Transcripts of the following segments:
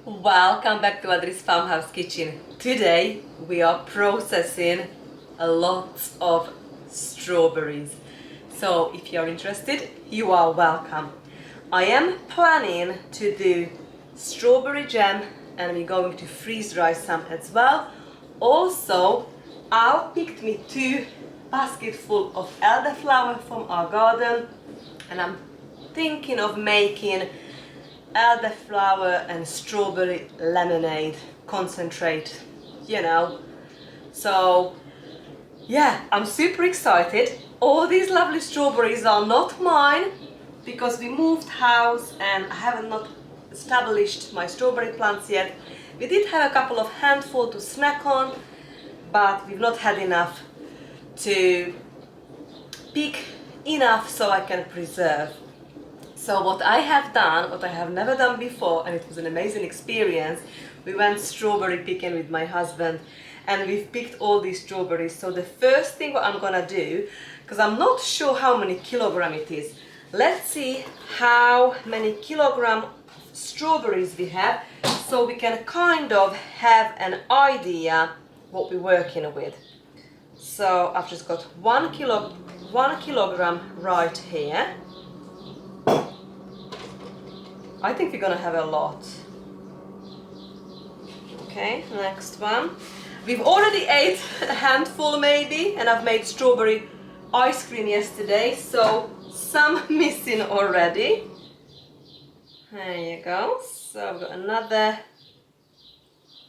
Welcome back to Adri's Farmhouse Kitchen. Today we are processing a lot of strawberries. So if you're interested, you are welcome. I am planning to do strawberry jam and we're going to freeze dry some as well. Also, I picked me 2 baskets full of elderflower from our garden and I'm thinking of making elderflower and strawberry lemonade concentrate, you know. So yeah, I'm super excited. All these lovely strawberries are not mine because we moved house and I haven't not established my strawberry plants yet. We did have a couple of handful to snack on, but we've not had enough to pick enough so I can preserve. So what I have done, what I have never done before, and it was an amazing experience, we went strawberry picking with my husband and we've picked all these strawberries. So the first thing what I'm gonna do, because I'm not sure how many kilogram it is, let's see how many kilogram strawberries we have so we can kind of have an idea what we're working with. So I've just got 1 kilogram right here. I think we're gonna have a lot. Okay, next one. We've already ate a handful maybe, and I've made strawberry ice cream yesterday, so some missing already. There you go. So I've got another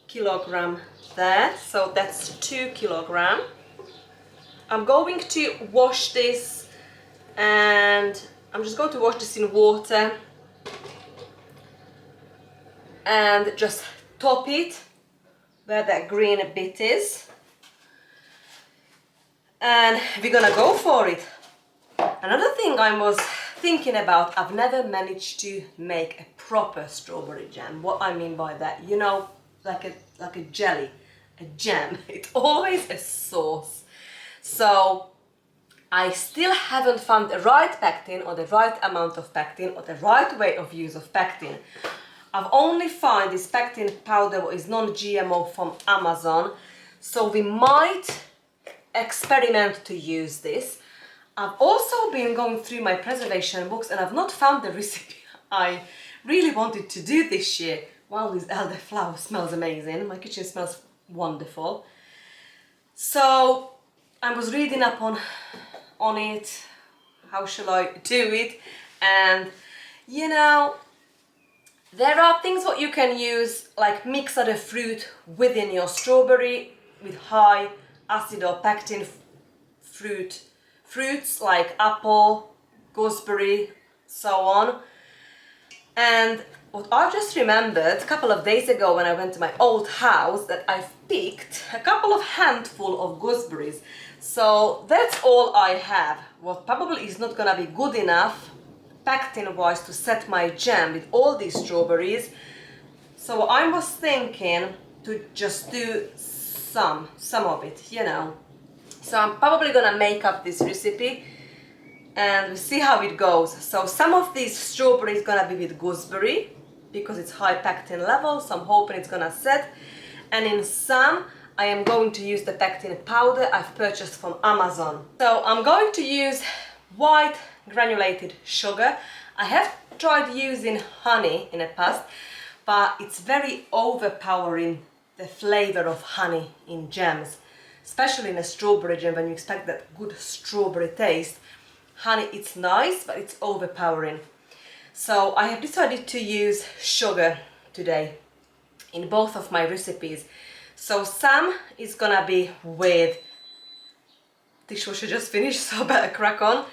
kilogram there, so that's 2 kilogram. I'm going to wash this and I'm just going to wash this in water and just top it where that green bit is, and we're gonna go for it. Another thing I was thinking about, I've never managed to make a proper strawberry jam. What I mean by that, you know, like a jelly, a jam. It's always a sauce. So I still haven't found the right pectin or the right amount of pectin or the right way of use of pectin. I've only found this pectin powder what is non-GMO from Amazon, so we might experiment to use this. I've also been going through my preservation books and I've not found the recipe I really wanted to do this year. Wow, this elderflower smells amazing. My kitchen smells wonderful. So I was reading up on it, how shall I do it, and you know, there are things what you can use, like mix other fruit within your strawberry with high acid or pectin fruits like apple, gooseberry, so on. And what I just remembered a couple of days ago when I went to my old house, that I've picked a couple of handful of gooseberries. So that's all I have. What probably is not gonna be good enough pectin wise to set my jam with all these strawberries. So I was thinking to just do some of it, you know. So I'm probably gonna make up this recipe and we'll see how it goes. So some of these strawberries gonna be with gooseberry because it's high pectin level, so I'm hoping it's gonna set. And in some I am going to use the pectin powder I've purchased from Amazon. So I'm going to use white granulated sugar. I have tried using honey in the past, but it's very overpowering, the flavor of honey in jams, especially in a strawberry jam when you expect that good strawberry taste. Honey, it's nice, but it's overpowering. So I have decided to use sugar today in both of my recipes. So some is gonna be with, dishwasher just finished, so I better crack on.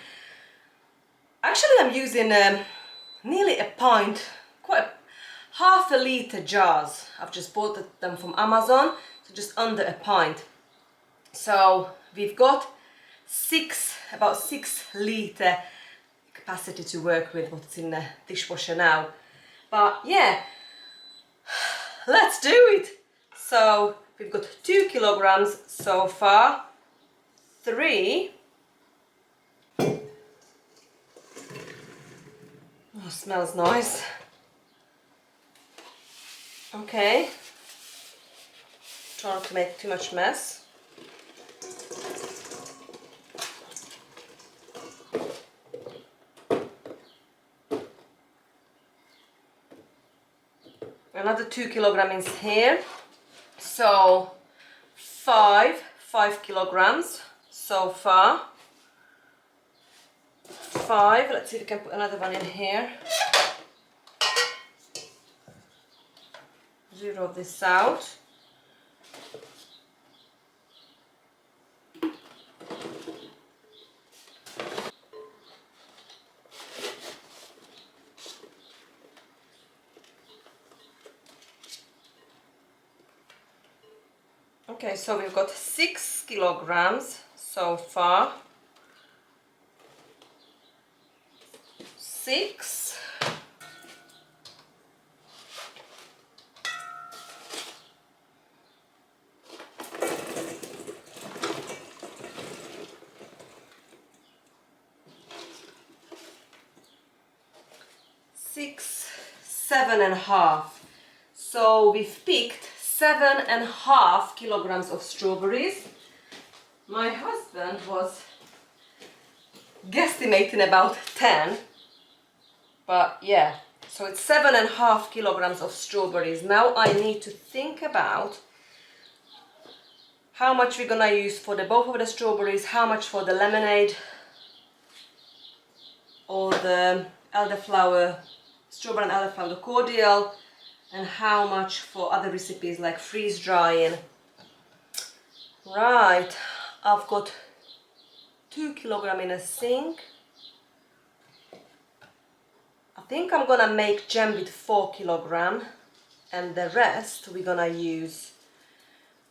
Actually, I'm using nearly a pint, half a litre jars. I've just bought them from Amazon, so just under a pint. So we've got about 6 litre capacity to work with what's in the dishwasher now. But yeah, let's do it. So we've got 2 kilograms so far, 3. Oh, smells nice. Okay. Try not to make too much mess. Another 2 kilograms here. So 5 kilograms so far. 5. Let's see if we can put another one in here. Zero this out. Okay, so we've got 6 kilograms so far. 6. Six, 7.5. So we've picked 7.5 kilograms of strawberries. My husband was guesstimating about 10, but yeah, so it's 7.5 kilograms of strawberries. Now I need to think about how much we're gonna use for both of the strawberries, how much for the lemonade or the elderflower, strawberry and elderflower, the cordial, and how much for other recipes like freeze drying. Right, I've got 2 kilograms in a sink. I think I'm gonna make jam with 4 kilograms, and the rest we're gonna use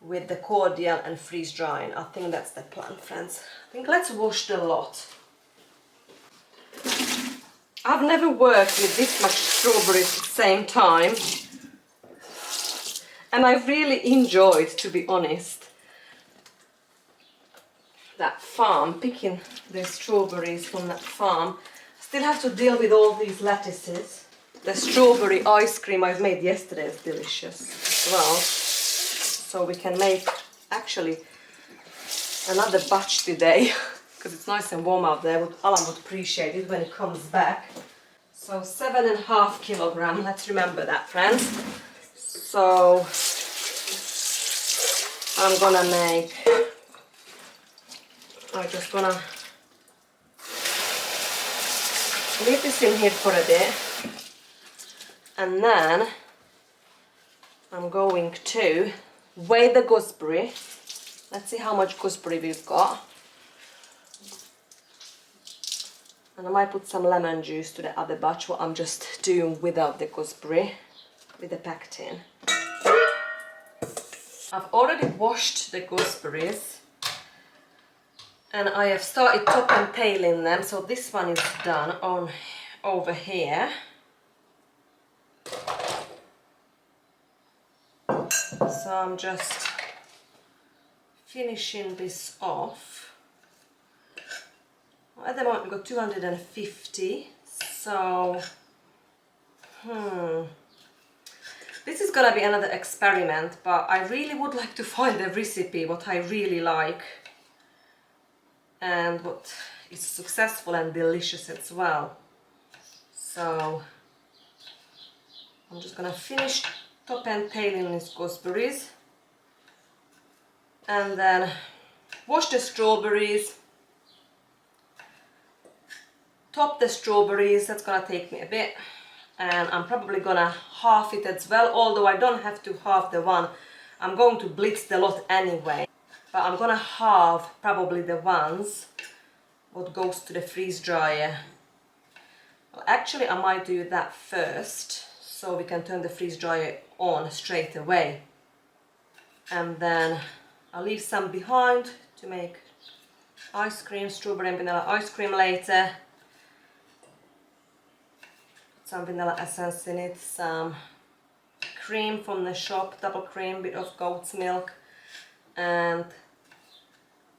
with the cordial and freeze drying. I think that's the plan, friends. I think let's wash the lot. I've never worked with this much strawberries at the same time, and I really enjoyed, to be honest, that farm, picking the strawberries from that farm. Still have to deal with all these lettuces. The strawberry ice cream I've made yesterday is delicious as well. So we can make actually another batch today because it's nice and warm out there. Alan would appreciate it when it comes back. So 7.5 kilograms, let's remember that, friends. So I'm gonna make, I'm just gonna leave this in here for a bit, and then I'm going to weigh the gooseberry. Let's see how much gooseberry we've got. And I might put some lemon juice to the other batch, what I'm just doing without the gooseberry, with the pectin. I've already washed the gooseberries, and I have started top and tailing them, so this one is done on over here. So I'm just finishing this off. At the moment we've got 250, so this is gonna be another experiment, but I really would like to find a recipe what I really like and what is successful and delicious as well. So I'm just gonna finish top and tailing these gooseberries and then wash the strawberries, top the strawberries. That's gonna take me a bit, and I'm probably gonna half it as well, although I don't have to half the one. I'm going to blitz the lot anyway, but I'm gonna halve probably the ones what goes to the freeze dryer. Well, actually I might do that first so we can turn the freeze dryer on straight away, and then I'll leave some behind to make ice cream, strawberry and vanilla ice cream later. Some vanilla essence in it, some cream from the shop, double cream, bit of goat's milk and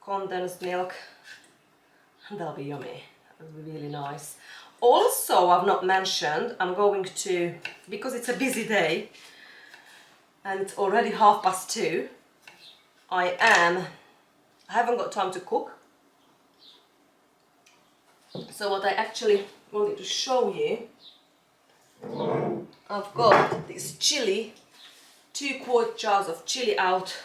condensed milk. That'll be yummy, that'll be really nice. Also, I've not mentioned, I'm going to, because it's a busy day, and it's already 2:30. I haven't got time to cook. So what I actually wanted to show you, I've got this chili, 2-quart jars of chili out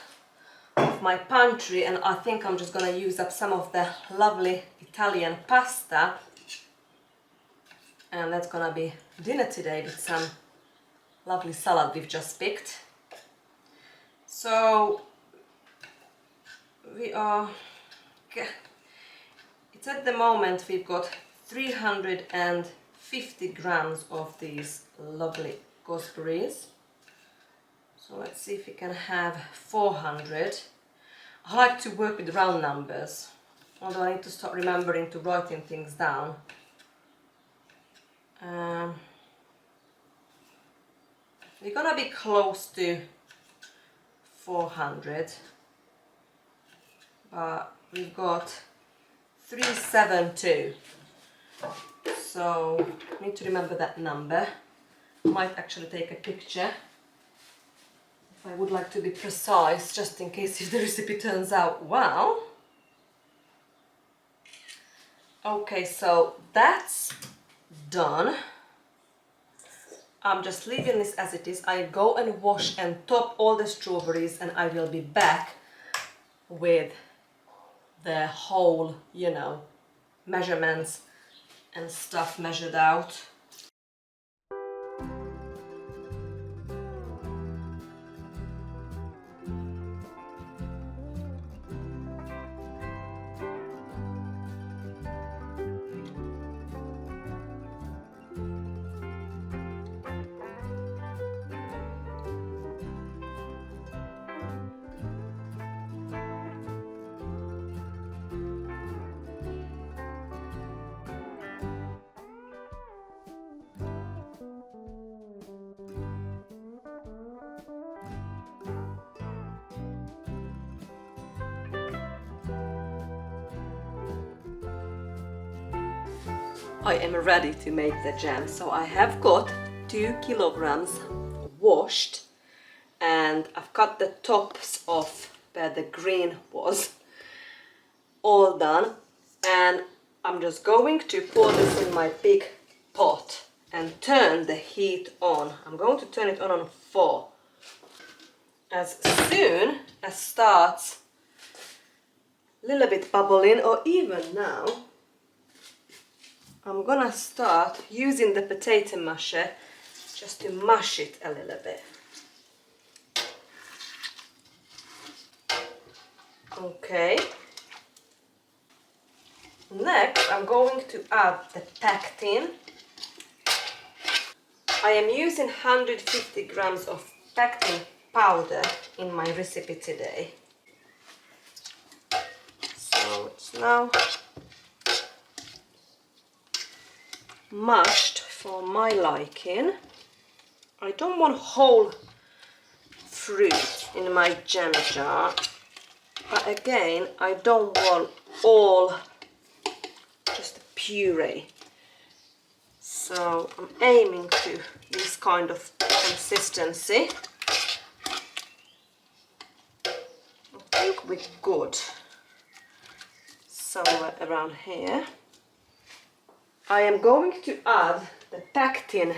of my pantry, and I think I'm just gonna use up some of the lovely Italian pasta, and that's gonna be dinner today with some lovely salad we've just picked. So it's at the moment we've got 350 grams of these lovely gooseberries. So let's see if we can have 400. I like to work with round numbers, although I need to start remembering to writing things down. We're gonna be close to 400, but we've got 372, so I need to remember that number. I might actually take a picture if I would like to be precise, just in case if the recipe turns out well. Okay, so that's done. I'm just leaving this as it is. I go and wash and top all the strawberries, and I will be back with the whole, you know, measurements and stuff measured out. I am ready to make the jam. So I have got 2 kilograms washed, and I've cut the tops off where the green was, all done, and I'm just going to pour this in my big pot and turn the heat on. I'm going to turn it on 4. As soon as starts a little bit bubbling, or even now, I'm gonna start using the potato masher just to mash it a little bit. Okay. Next, I'm going to add the pectin. I am using 150 grams of pectin powder in my recipe today. So it's now mashed for my liking. I don't want whole fruit in my jam jar, but again, I don't want all just puree. So I'm aiming to this kind of consistency. I think we're good somewhere around here. I am going to add the pectin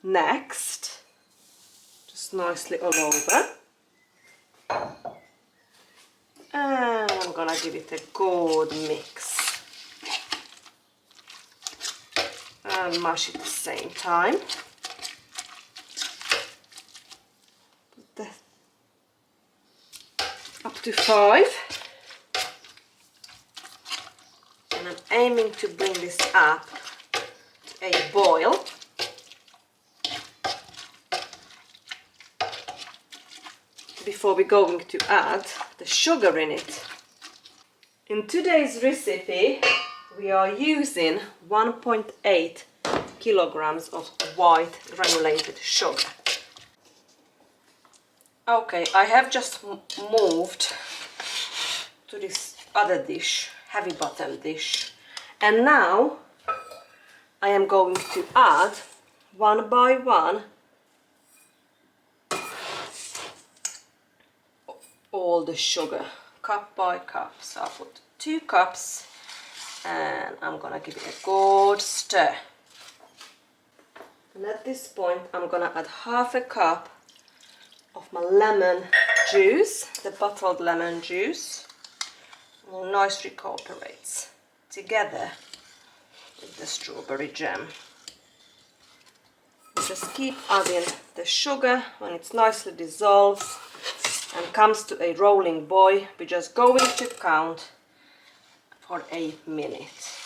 next, just nicely all over, and I'm gonna give it a good mix and mash it at the same time. Up to 5. And I'm aiming to bring this up to a boil. Before we're going to add the sugar in it. In today's recipe, we are using 1.8 kilograms of white granulated sugar. Okay, I have just moved to this other dish, heavy bottom dish, and now I am going to add one by one all the sugar, cup by cup. So I'll put 2 cups and I'm gonna give it a good stir. And at this point I'm gonna add half a cup of my lemon juice, the bottled lemon juice. It nicely cooperates together with the strawberry jam. Just keep adding the sugar. When it's nicely dissolved and comes to a rolling boil, we're just going to count for 8 minutes.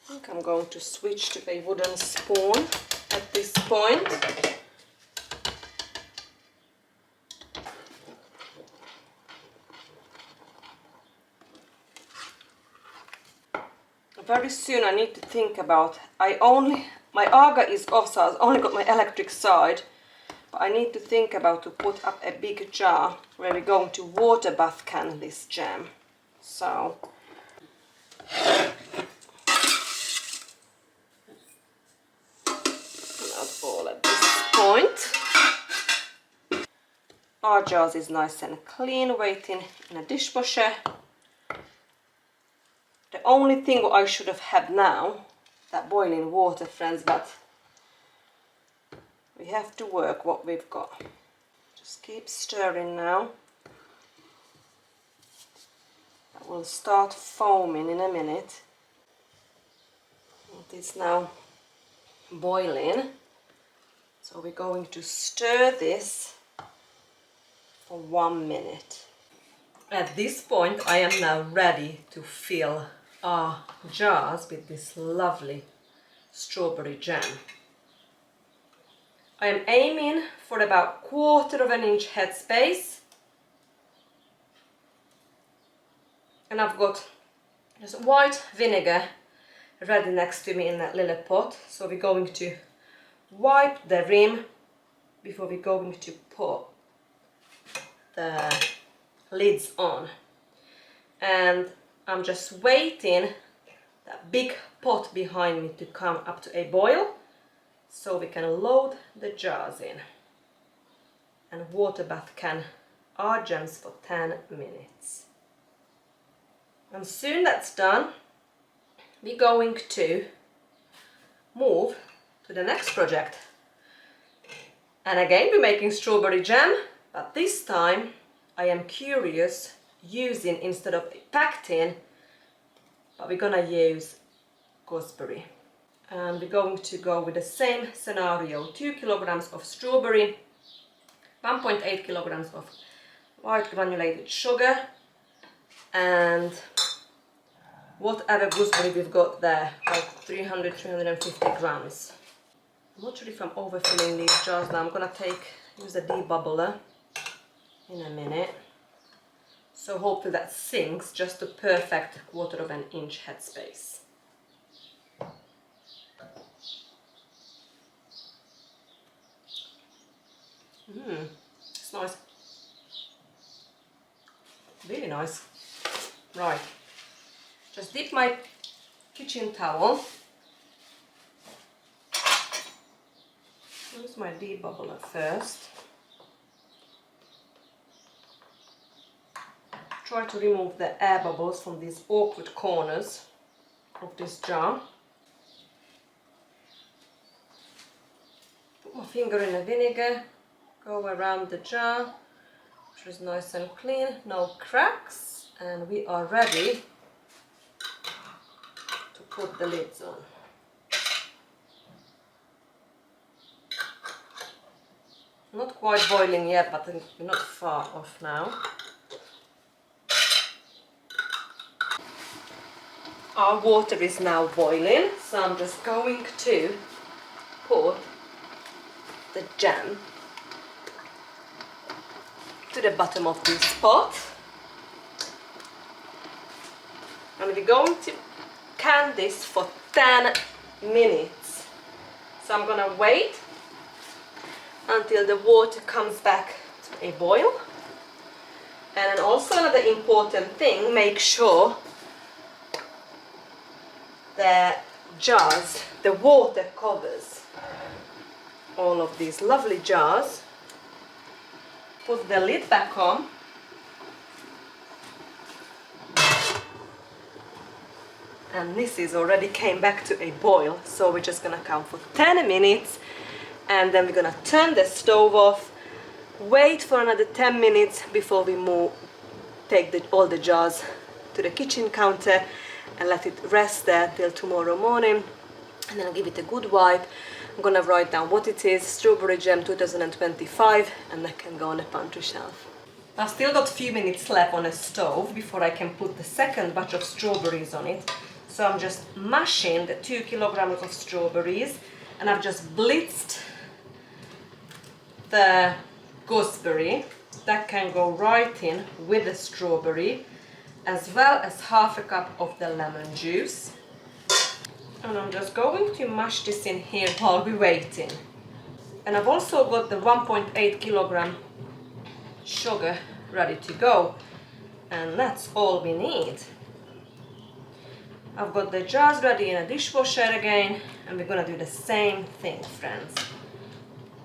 I think I'm going to switch to a wooden spoon at this point. Very soon I need to think about, my agar is off, so I've only got my electric side, but I need to think about to put up a big jar where we're going to water bath can this jam. So not all at this point. Our jars is nice and clean, waiting in a dishwasher. The only thing what I should have had now, that boiling water, friends, but we have to work what we've got. Just keep stirring now. That will start foaming in a minute. It is now boiling, so we're going to stir this for 1 minute. At this point I am now ready to fill our jars with this lovely strawberry jam. I am aiming for about 1/4 inch headspace, and I've got just white vinegar ready next to me in that little pot, so we're going to wipe the rim before we're going to put the lids on. And I'm just waiting that big pot behind me to come up to a boil so we can load the jars in and water bath can our jams for 10 minutes. And soon that's done, we're going to move to the next project. And again we're making strawberry jam, but this time I am curious using, instead of pectin, but we're gonna use gooseberry. And we're going to go with the same scenario: 2 kilograms of strawberry, 1.8 kilograms of white granulated sugar, and whatever gooseberry we've got there, like 300-350 grams. I'm not sure if I'm overfilling these jars now. I'm gonna use a debubbler in a minute. So hopefully that sinks just to perfect 1/4 inch headspace. It's nice. Really nice. Right. Just dip my kitchen towel. Use my debubbler first. Try to remove the air bubbles from these awkward corners of this jar. Put my finger in the vinegar, go around the jar, which is nice and clean, no cracks, and we are ready to put the lids on. Not quite boiling yet, but we're not far off now. Our water is now boiling, so I'm just going to pour the jam to the bottom of this pot. And we're going to can this for 10 minutes. So I'm gonna wait until the water comes back to a boil. And then also another important thing, make sure the jars, the water covers all of these lovely jars. Put the lid back on. And this is already came back to a boil, so we're just gonna count for 10 minutes and then we're gonna turn the stove off, wait for another 10 minutes before we take all the jars to the kitchen counter and let it rest there till tomorrow morning, and then I'll give it a good wipe. I'm gonna write down what it is, strawberry jam 2025, and that can go on the pantry shelf. I've still got a few minutes left on the stove before I can put the second batch of strawberries on it. So I'm just mashing the 2 kilograms of strawberries, and I've just blitzed the gooseberry. That can go right in with the strawberry, as well as half a cup of the lemon juice. And I'm just going to mash this in here while we're waiting. And I've also got the 1.8 kilogram sugar ready to go, and that's all we need. I've got the jars ready in a dishwasher again, and we're gonna do the same thing, friends.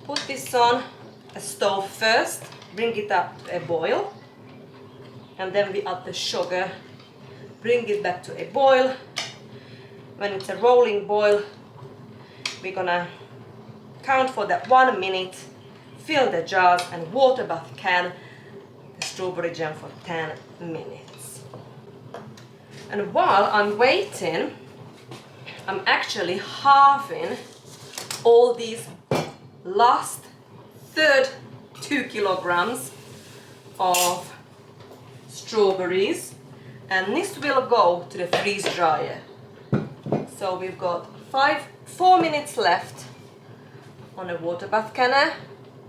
Put this on a stove first, bring it up to a boil, and then we add the sugar, bring it back to a boil. When it's a rolling boil, we're gonna count for that 1 minute, fill the jars and water bath can the strawberry jam for 10 minutes. And while I'm waiting, I'm actually halving all these last third 2 kilograms of strawberries, and this will go to the freeze dryer. So we've got 4 minutes left on a water bath canner,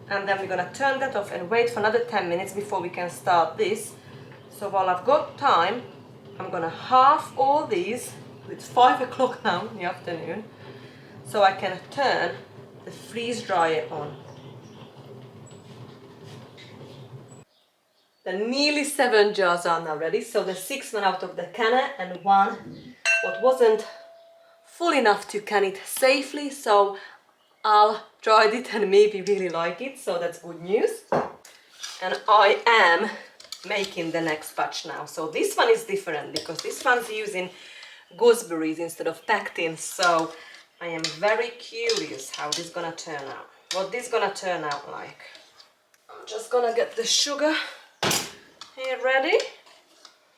and then we're gonna turn that off and wait for another 10 minutes before we can start this. So while I've got time, I'm gonna halve all these. It's 5 o'clock now in the afternoon, so I can turn the freeze dryer on. The nearly 7 jars are now ready, so the 6 went out of the canner and 1 what wasn't full enough to can it safely, so I'll try it and maybe really like it, so that's good news. And I am making the next batch now. So this one is different because this one's using gooseberries instead of pectin, so I am very curious how this is gonna turn out, what this is gonna turn out like. I'm just gonna get the sugar here ready.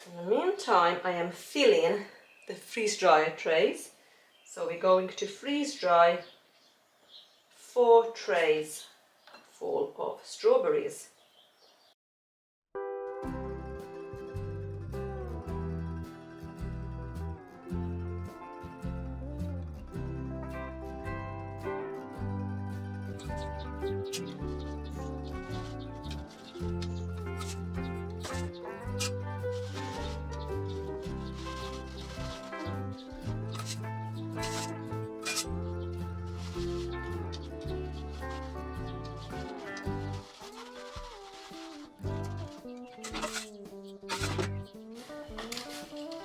In the meantime, I am filling the freeze dryer trays. So we're going to freeze dry 4 trays full of strawberries.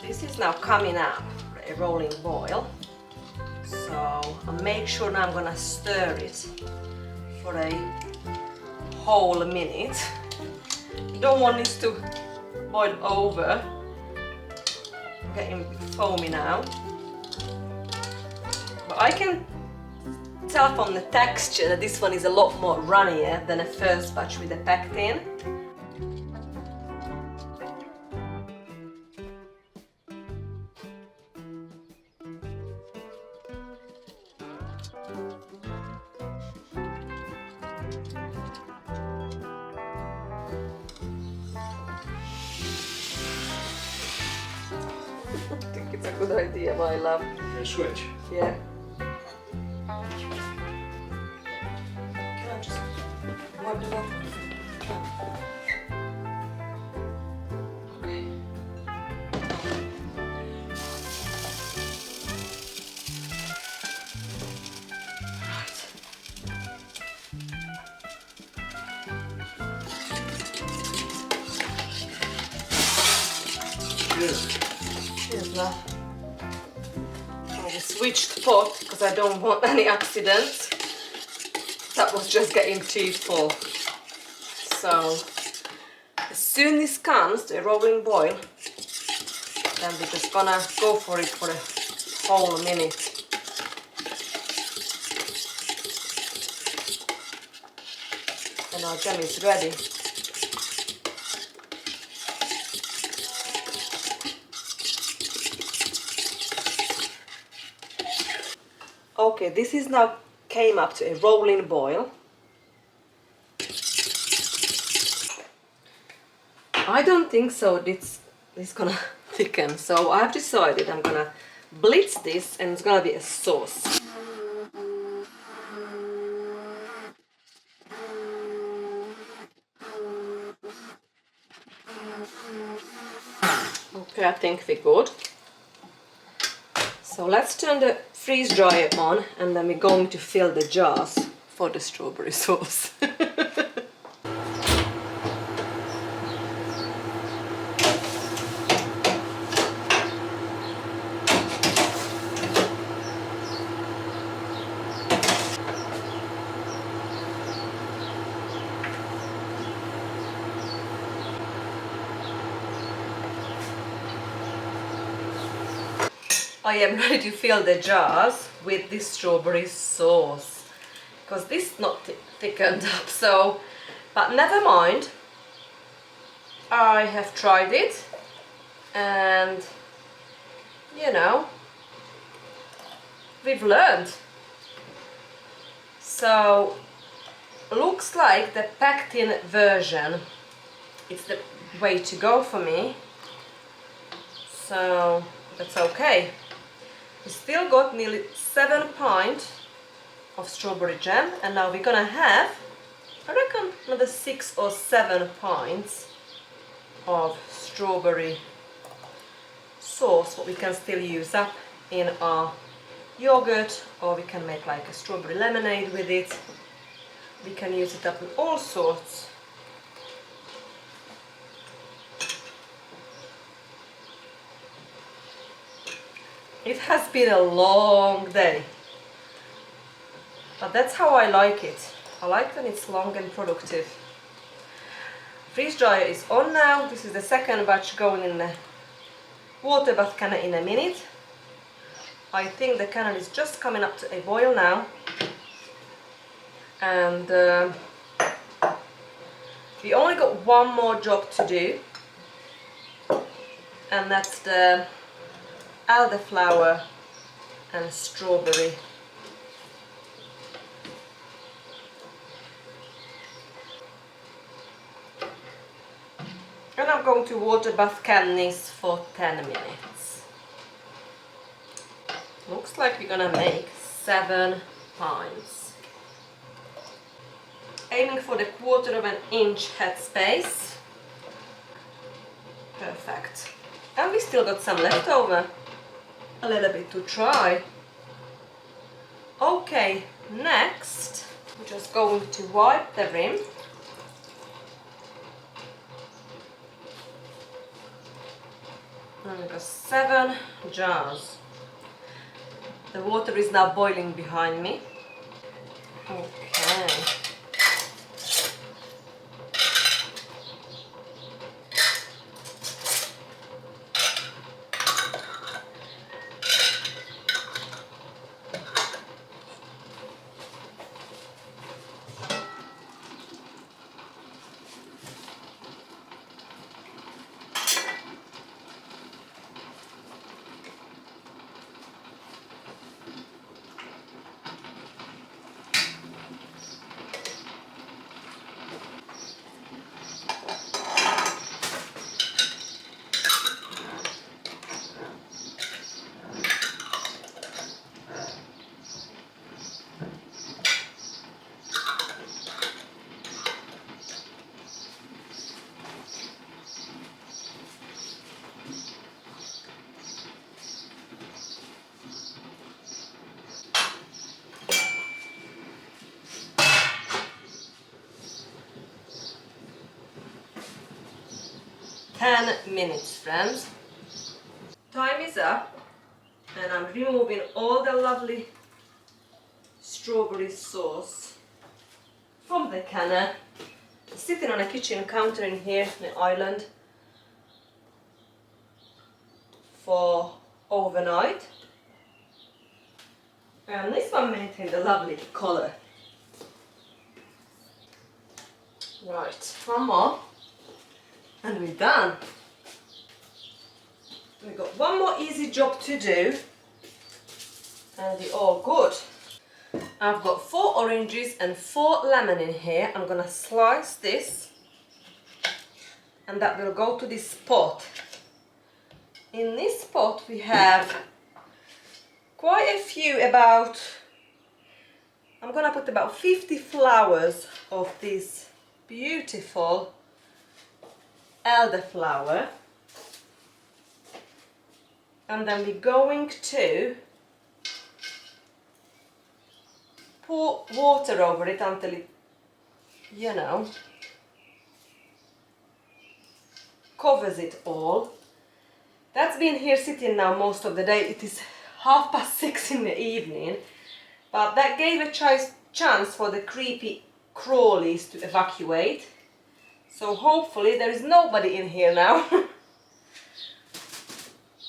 This is now coming up a rolling boil, so I'll make sure now I'm gonna stir it for a whole minute. You don't want this to boil over, getting foamy now, but I can tell from the texture that this one is a lot more runnier than the first batch with the pectin. I think it's a good idea, my love. You switch. Yeah. Can I just wipe it off? Okay. Cheers. Cheers, love. I just switched pot because I don't want any accidents. That was just getting too full. So as soon as this comes to a rolling boil, then we're just gonna go for it for a whole minute. And our jam is ready. Okay, this is now came up to a rolling boil. I don't think so this gonna thicken, so I've decided I'm gonna blitz this and it's gonna be a sauce. Okay, I think we're good. So let's turn the freeze dryer on and then we're going to fill the jars for the strawberry sauce. I am ready to fill the jars with this strawberry sauce because this is not thickened up, so, but never mind. I have tried it and you know, we've learned. So looks like the packed-in version, it's the way to go for me, so that's okay. We still got nearly 7 pints of strawberry jam, and now we're gonna have, I reckon, another 6 or 7 pints of strawberry sauce, what we can still use up in our yogurt, or we can make like a strawberry lemonade with it. We can use it up in all sorts. It has been a long day, but that's how I like it. I like when it's long and productive. Freeze dryer is on now. This is the second batch going in the water bath cannon in a minute. I think the cannon is just coming up to a boil now. And we only got one more job to do, and that's the elderflower and strawberry. And I'm going to water bath can this for 10 minutes. Looks like we're gonna make 7 pints. Aiming for the 1/4 inch headspace. Perfect. And we still got some left over. A little bit to try. Okay, next we're just going to wipe the rim. And we've got 7 jars. The water is now boiling behind me. Okay. Ten minutes, friends. Time is up, and I'm removing all the lovely strawberry sauce from the canner. sitting on a kitchen counter in here in the island for overnight. And this one maintained a lovely color. Right, one more and we're done. We've got one more easy job to do and we're all good. I've got 4 oranges and 4 lemon in here. I'm gonna slice this and that will go to this pot. In this pot we have quite a few, I'm gonna put about 50 flowers of this beautiful elderflower, and then we're going to pour water over it until it, you know, covers it all. That's been here sitting now most of the day. It is 6:30 in the evening, but that gave a chance for the creepy crawlies to evacuate. So hopefully there is nobody in here now.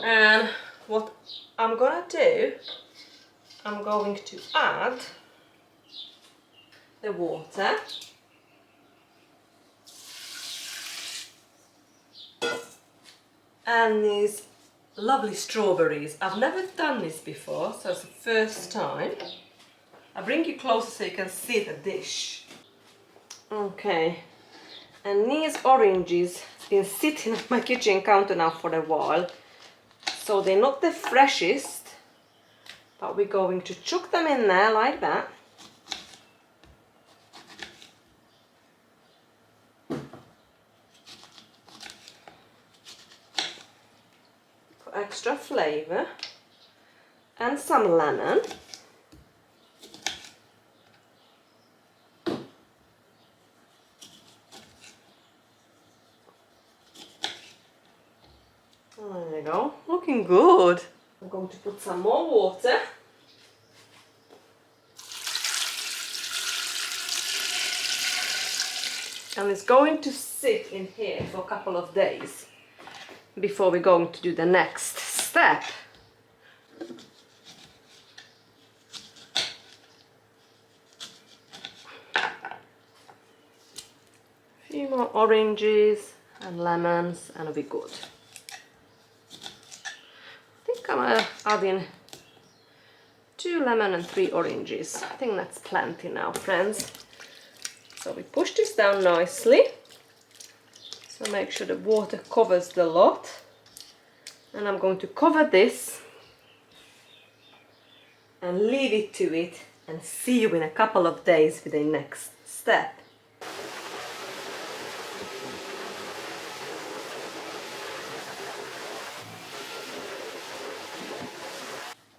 And what I'm gonna do, I'm going to add the water. And these lovely strawberries. I've never done this before, so it's the first time. I'll bring you closer so you can see the dish. Okay, and these oranges have been sitting on my kitchen counter now for a while, so they're not the freshest, but we're going to chuck them in there like that. For extra flavour and some lemon. There you go, looking good. I'm going to put some more water. And it's going to sit in here for a couple of days before we're going to do the next step. A few more oranges and lemons and it'll be good. I'm adding 2 lemon and 3 oranges. I think that's plenty now, friends. So we push this down nicely. So make sure the water covers the lot. And I'm going to cover this and leave it to it and see you in a couple of days with the next step.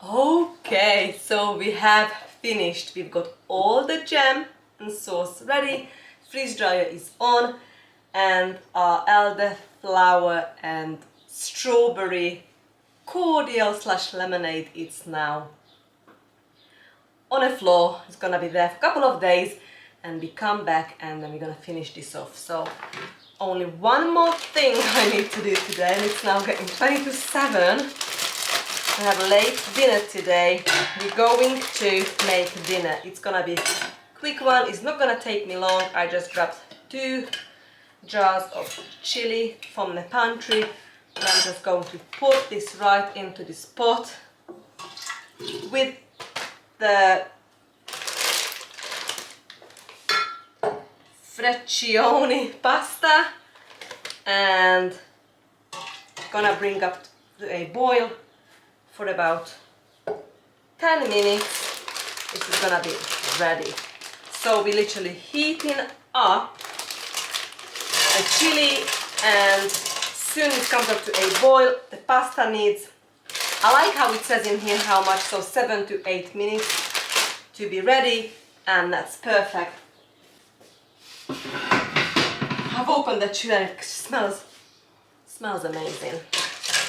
Okay, so we have finished. We've got all the jam and sauce ready. Freeze dryer is on, and our elderflower and strawberry cordial / lemonade is now on the floor. It's gonna be there for a couple of days, and we come back and then we're gonna finish this off. So only one more thing I need to do today, and it's now getting 20 to 7. I have a late dinner today. We're going to make dinner. It's gonna be a quick one. It's not gonna take me long. I just grabbed 2 jars of chili from the pantry, and I'm just going to put this right into this pot with the freccione pasta, and gonna bring up to a boil for about 10 minutes. This is gonna be ready. So we're literally heating up the chili, and soon it comes up to a boil. The pasta needs, I like how it says in here how much, so 7 to 8 minutes to be ready, and that's perfect. I've opened the chili and it smells amazing.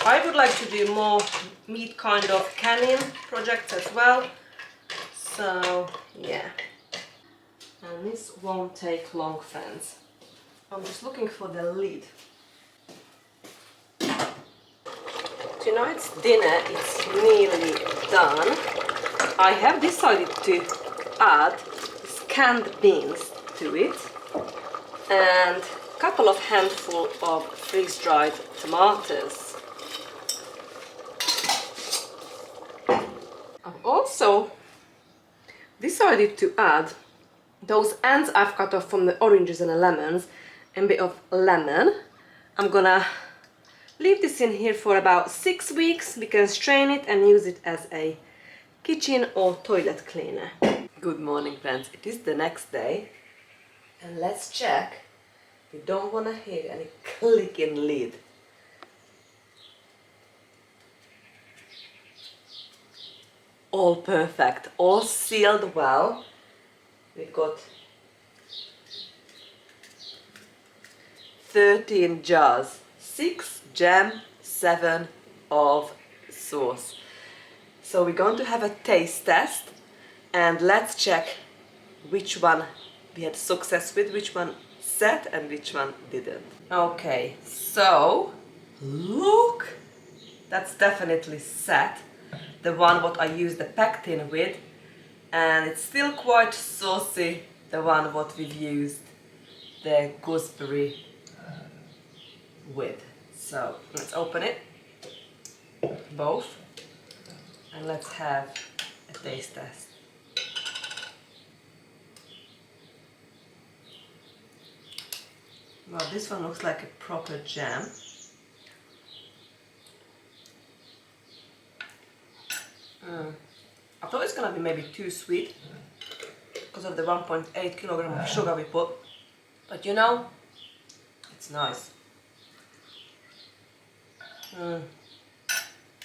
I would like to do more meat kind of canning projects as well, so yeah. And this won't take long, friends. I'm just looking for the lid. Tonight's dinner is nearly done. I have decided to add canned beans to it and a couple of handful of freeze-dried tomatoes. I've also decided to add those ends I've cut off from the oranges and the lemons and a bit of lemon. I'm gonna leave this in here for about 6 weeks. We can strain it and use it as a kitchen or toilet cleaner. Good morning, friends. It is the next day and let's check. We don't want to hear any clicking lid. All perfect, all sealed well. We've got 13 jars, 6 jam, 7 of sauce. So we're going to have a taste test and let's check which one we had success with, which one set and which one didn't. Okay, so look, that's definitely set. The one what I used the pectin with, and it's still quite saucy, the one what we've used the gooseberry with. So let's open it, both, and let's have a taste test. Well, this one looks like a proper jam. I thought it's gonna be maybe too sweet because of the 1.8 kilogram of sugar we put, but you know, it's nice. Oh,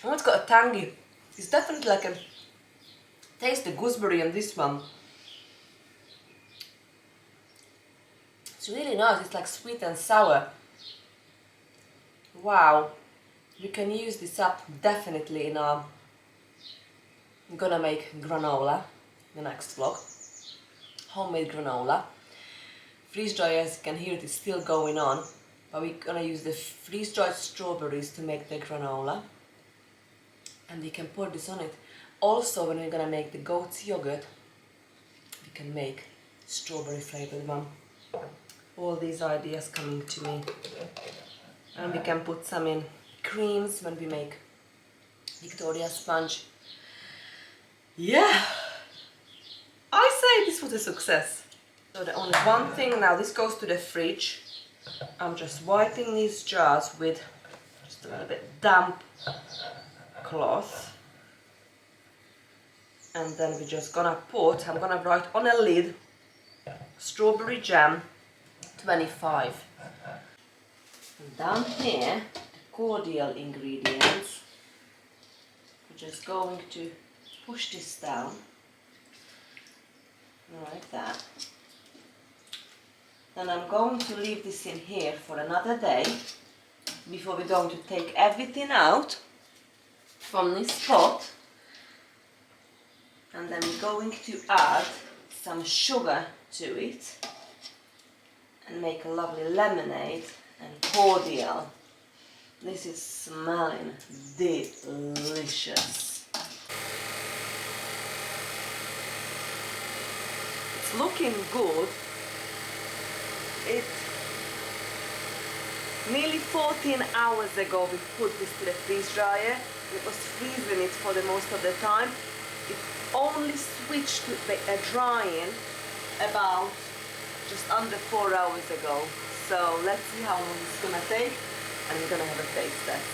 it's got a tangy. It's definitely like a taste the gooseberry in this one. It's really nice. It's like sweet and sour. Wow, you can use this up definitely in a. I'm gonna make granola the next vlog. Homemade granola. Freeze dry, as you can hear, it is still going on, but we're gonna use the freeze dried strawberries to make the granola, and we can pour this on it. Also, when we're gonna make the goat's yogurt, we can make strawberry flavored one. All these ideas coming to me, and we can put some in creams when we make Victoria sponge. Yeah, I say this was a success. So the only one thing now, this goes to the fridge. I'm just wiping these jars with just a little bit damp cloth, and then we're just gonna put, I'm gonna write on a lid, strawberry jam 25. And down here, the cordial ingredients, we're just going to push this down like that. Then I'm going to leave this in here for another day before we're going to take everything out from this pot, and then we're going to add some sugar to it and make a lovely lemonade and cordial. This is smelling delicious. It's looking good. It's nearly 14 hours ago we put this to the freeze dryer. It was freezing it for the most of the time. It only switched to drying about just under 4 hours ago. So let's see how long it's gonna take, and we're gonna have a taste test.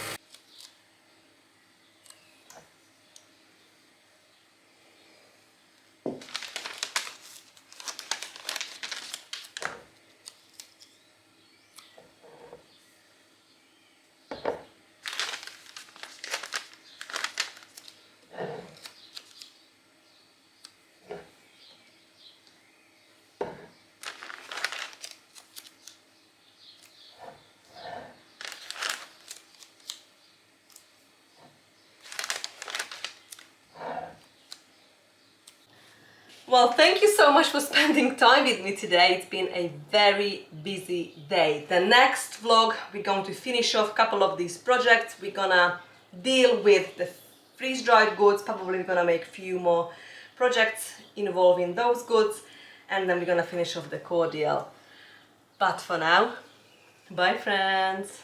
Well, thank you so much for spending time with me today. It's been a very busy day. The next vlog, we're going to finish off a couple of these projects. We're gonna deal with the freeze-dried goods. Probably we're gonna make a few more projects involving those goods, and then we're gonna finish off the cordial. But for now, bye friends!